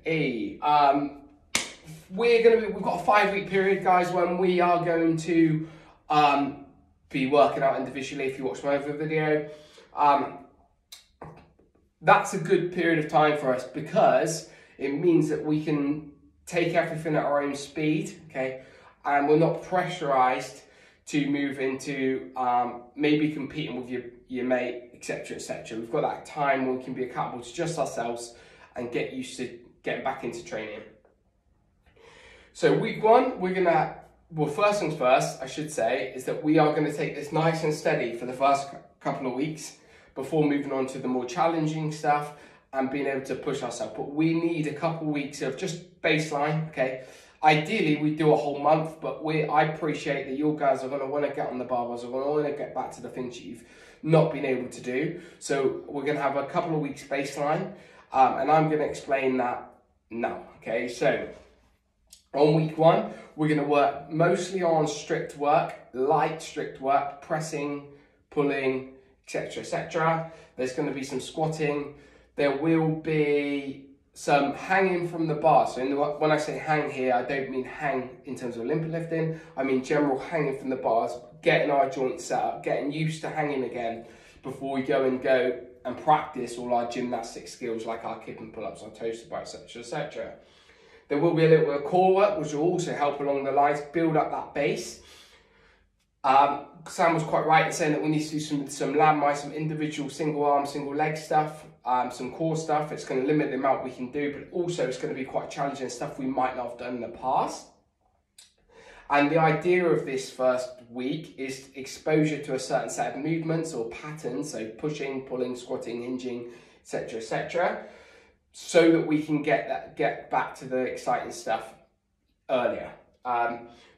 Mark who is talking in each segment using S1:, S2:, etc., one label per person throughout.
S1: We've got a 5-week period, guys, when we are going to be working out individually. If you watch my other video, that's a good period of time for us because it means that we can take everything at our own speed, okay, and we're not pressurized to move into maybe competing with your mate, etc., etc. We've got that time where we can be accountable to just ourselves and get used to getting back into training. So week one, first things first, I should say, is that we are going to take this nice and steady for the first couple of weeks before moving on to the more challenging stuff and being able to push ourselves. But we need a couple of weeks of just baseline, okay? Ideally, we do a whole month, but I appreciate that you guys are going to want to get on the barbells, are going to want to get back to the things you've not been able to do. So we're going to have a couple of weeks baseline, and I'm going to explain that now, okay? So on week one, we're going to work mostly on strict work, light strict work, pressing, pulling, etc., etc. There's going to be some squatting. There will be some hanging from the bar. So when I say hang here, I don't mean hang in terms of Olympic lifting. I mean general hanging from the bars, getting our joints set up, getting used to hanging again before we go and practice all our gymnastic skills like our kip and pull-ups, our toaster bar, etc., etc. There will be a little bit of core work, which will also help along the lines, build up that base. Sam was quite right in saying that we need to do some landmine, some individual single arm, single leg stuff, some core stuff. It's going to limit the amount we can do, but also it's going to be quite challenging stuff we might not have done in the past. And the idea of this first week is exposure to a certain set of movements or patterns, so pushing, pulling, squatting, hinging, etc., etc., so that we can get back to the exciting stuff earlier.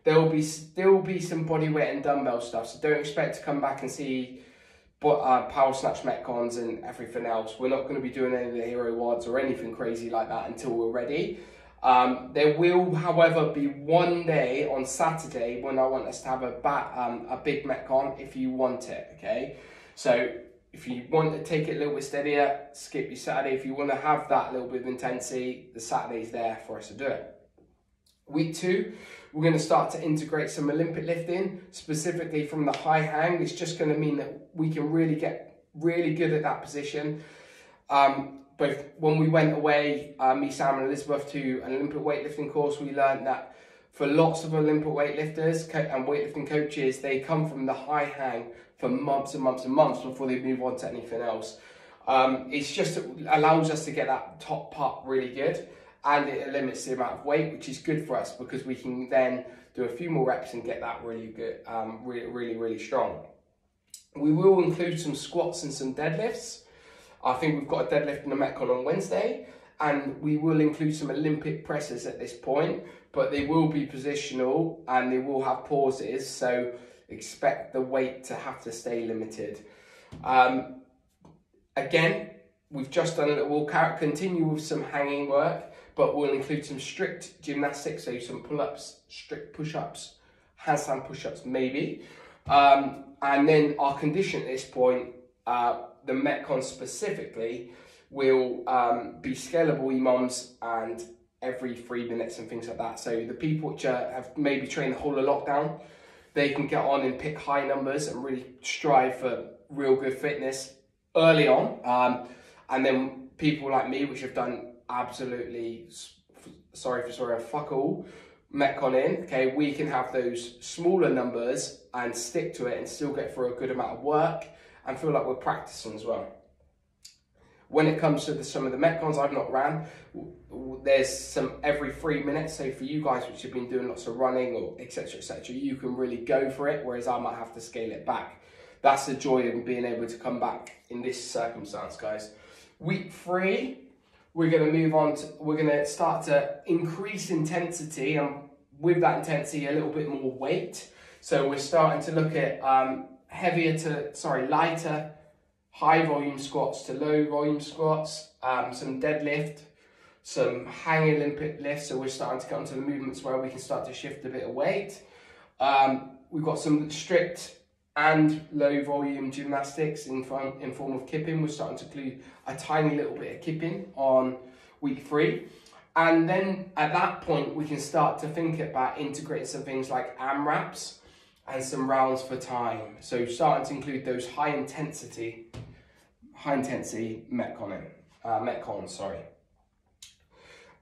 S1: There will still be some body weight and dumbbell stuff, so don't expect to come back and see power snatch metcons and everything else. We're not going to be doing any of the hero wads or anything crazy like that until we're ready. There will, however, be one day on Saturday when I want us to have a big metcon if you want it, okay? So if you want to take it a little bit steadier, skip your Saturday. If you want to have that little bit of intensity, the Saturday's there for us to do it. Week two, we're going to start to integrate some Olympic lifting, specifically from the high hang. It's just going to mean that we can really get really good at that position. Both when we went away, me, Sam and Elizabeth, to an Olympic weightlifting course, we learned that for lots of Olympic weightlifters and weightlifting coaches, they come from the high hang for months and months and months before they move on to anything else. It's just, it allows us to get that top part really good, and it limits the amount of weight, which is good for us because we can then do a few more reps and get that really good, really strong. We will include some squats and some deadlifts. I think we've got a deadlift and a metcon on Wednesday, and we will include some Olympic presses at this point, but they will be positional and they will have pauses, so expect the weight to have to stay limited. Again, we've just done it. We'll continue with some hanging work, but we'll include some strict gymnastics, so some pull-ups, strict push-ups, handstand push-ups maybe. And then our condition at this point, the metcon specifically, will be scalable EMOMs and every 3 minutes and things like that. So the people which have maybe trained the whole of lockdown, they can get on and pick high numbers and really strive for real good fitness early on. And then people like me, which have done absolutely, fuck all, metcon in, okay, we can have those smaller numbers and stick to it and still get through a good amount of work and feel like we're practicing as well. When it comes to some of the metcons I've not ran, there's some every 3 minutes. So for you guys which have been doing lots of running or etc., you can really go for it, whereas I might have to scale it back. That's the joy of being able to come back in this circumstance, guys. Week 3, we're going to move on to, we're going to start to increase intensity, and with that intensity a little bit more weight. So we're starting to look at lighter high volume squats to low volume squats, some deadlift, some hang Olympic lifts. So we're starting to get onto the movements where we can start to shift a bit of weight. We've got some strict and low volume gymnastics in form of kipping. We're starting to include a tiny little bit of kipping on week 3. And then at that point, we can start to think about integrating some things like AMRAPs and some rounds for time. So starting to include those high intensity Metcons, sorry.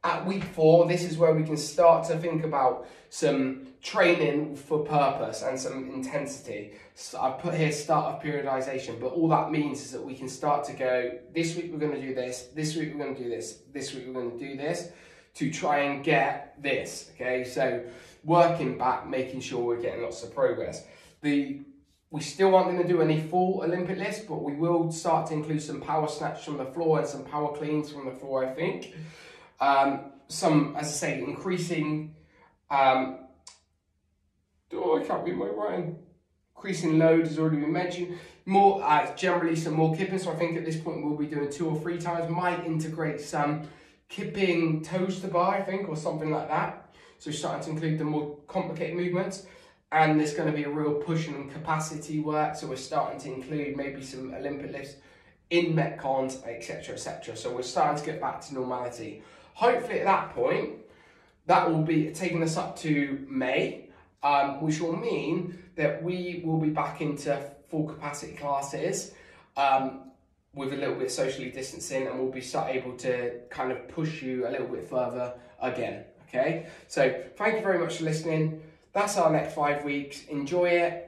S1: At week 4, this is where we can start to think about some training for purpose and some intensity. So I've put here start of periodization, but all that means is that we can start to go, this week we're going to do this, this week we're going to do this, this week we're going to do this, to try and get this, okay? So working back, making sure we're getting lots of progress. We still aren't going to do any full Olympic list, but we will start to include some power snatch from the floor and some power cleans from the floor, I think. Some, as I say, increasing, I can't read my writing. Increasing load has already been mentioned. More, generally some more kipping. So I think at this point we'll be doing 2 or 3 times. Might integrate some kipping toes to bar, I think, or something like that. So starting to include the more complicated movements. And there's going to be a real push and capacity work. So we're starting to include maybe some Olympic lifts in Metcons, etc., etc. So we're starting to get back to normality. Hopefully at that point, that will be taking us up to May, which will mean that we will be back into full capacity classes with a little bit socially distancing, and we'll be able to kind of push you a little bit further again, okay? So thank you very much for listening. That's our next 5 weeks. Enjoy it.